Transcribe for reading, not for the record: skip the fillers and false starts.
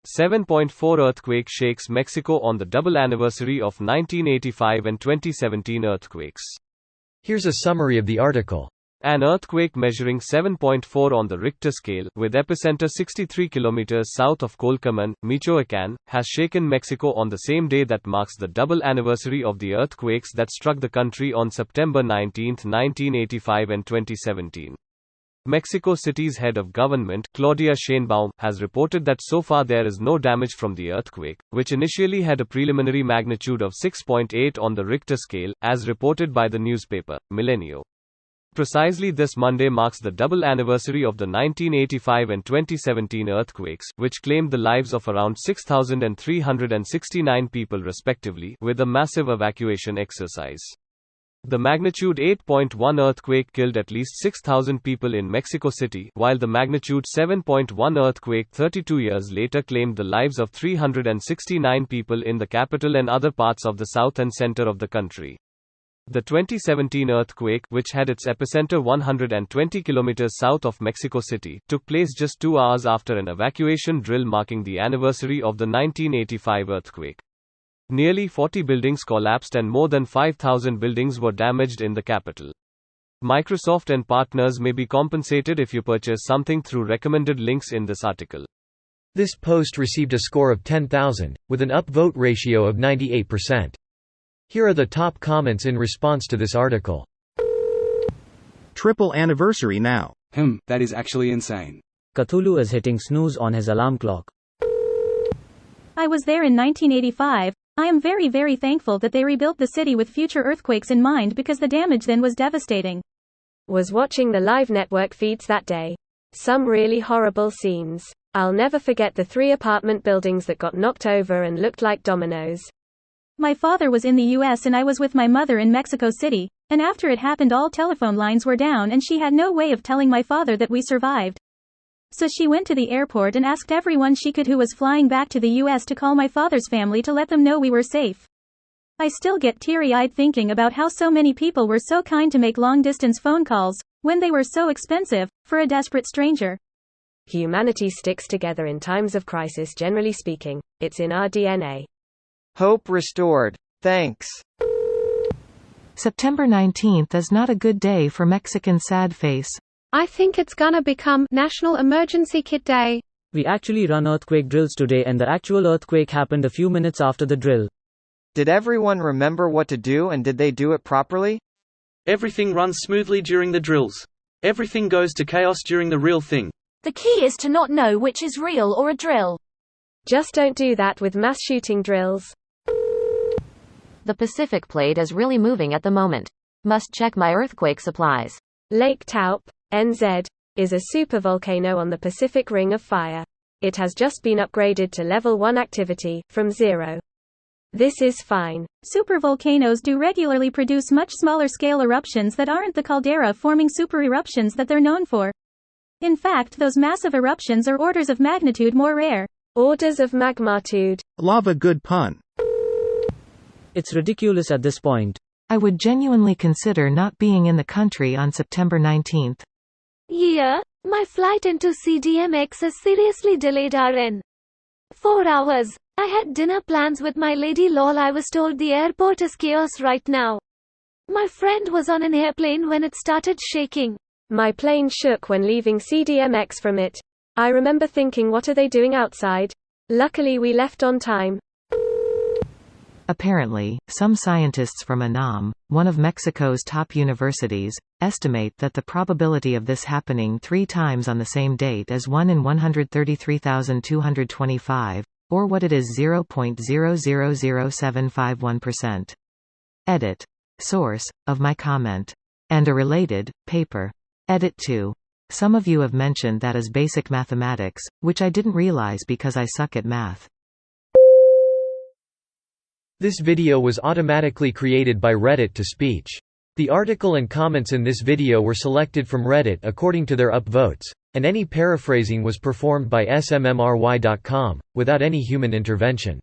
7.4 earthquake shakes Mexico on the double anniversary of 1985 and 2017 earthquakes. Here's a summary of the article. An earthquake measuring 7.4 on the Richter scale, with epicenter 63 kilometers south of Colcaman, Michoacán, has shaken Mexico on the same day that marks the double anniversary of the earthquakes that struck the country on September 19, 1985 and 2017. Mexico City's head of government, Claudia Sheinbaum, has reported that so far there is no damage from the earthquake, which initially had a preliminary magnitude of 6.8 on the Richter scale, as reported by the newspaper, Milenio. Precisely this Monday marks the double anniversary of the 1985 and 2017 earthquakes, which claimed the lives of around 6,369 people respectively, with a massive evacuation exercise. The magnitude 8.1 earthquake killed at least 6,000 people in Mexico City, while the magnitude 7.1 earthquake 32 years later claimed the lives of 369 people in the capital and other parts of the south and center of the country. The 2017 earthquake, which had its epicenter 120 kilometers south of Mexico City, took place just 2 hours after an evacuation drill marking the anniversary of the 1985 earthquake. Nearly 40 buildings collapsed and more than 5,000 buildings were damaged in the capital. Microsoft and partners may be compensated if you purchase something through recommended links in this article. This post received a score of 10,000, with an upvote ratio of 98%. Here are the top comments in response to this article. Triple anniversary now. That is actually insane. Cthulhu is hitting snooze on his alarm clock. I was there in 1985. I am very, very thankful that they rebuilt the city with future earthquakes in mind because the damage then was devastating. Was watching the live network feeds that day. Some really horrible scenes. I'll never forget the 3 apartment buildings that got knocked over and looked like dominoes. My father was in the US and I was with my mother in Mexico City, and after it happened all telephone lines were down and she had no way of telling my father that we survived. So she went to the airport and asked everyone she could who was flying back to the US to call my father's family to let them know we were safe. I still get teary-eyed thinking about how so many people were so kind to make long-distance phone calls, when they were so expensive, for a desperate stranger. Humanity sticks together in times of crisis, generally speaking. It's in our DNA. Hope restored. Thanks. September 19th is not a good day for Mexican sad face. I think it's gonna become National Emergency Kit Day. We actually run earthquake drills today and the actual earthquake happened a few minutes after the drill. Did everyone remember what to do and did they do it properly? Everything runs smoothly during the drills. Everything goes to chaos during the real thing. The key is to not know which is real or a drill. Just don't do that with mass shooting drills. The Pacific Plate is really moving at the moment. Must check my earthquake supplies. Lake Taupo, NZ, is a supervolcano on the Pacific Ring of Fire. It has just been upgraded to level 1 activity, from 0. This is fine. Supervolcanoes do regularly produce much smaller scale eruptions that aren't the caldera-forming super eruptions that they're known for. In fact, those massive eruptions are orders of magnitude more rare. Orders of magmatude. Love a good pun. It's ridiculous at this point. I would genuinely consider not being in the country on September 19th. Yeah, my flight into CDMX is seriously delayed RN. 4 hours. I had dinner plans with my lady lol. I was told the airport is chaos right now. My friend was on an airplane when it started shaking. My plane shook when leaving CDMX from it. I remember thinking, what are they doing outside? Luckily we left on time. Apparently, some scientists from UNAM, one of Mexico's top universities, estimate that the probability of this happening 3 times on the same date is 1 in 133,225, or what it is 0.000751%. Edit. Source of my comment. And a related paper. Edit 2. Some of you have mentioned that as basic mathematics, which I didn't realize because I suck at math. This video was automatically created by Reddit to speech. The article and comments in this video were selected from Reddit according to their upvotes, and any paraphrasing was performed by smmry.com, without any human intervention.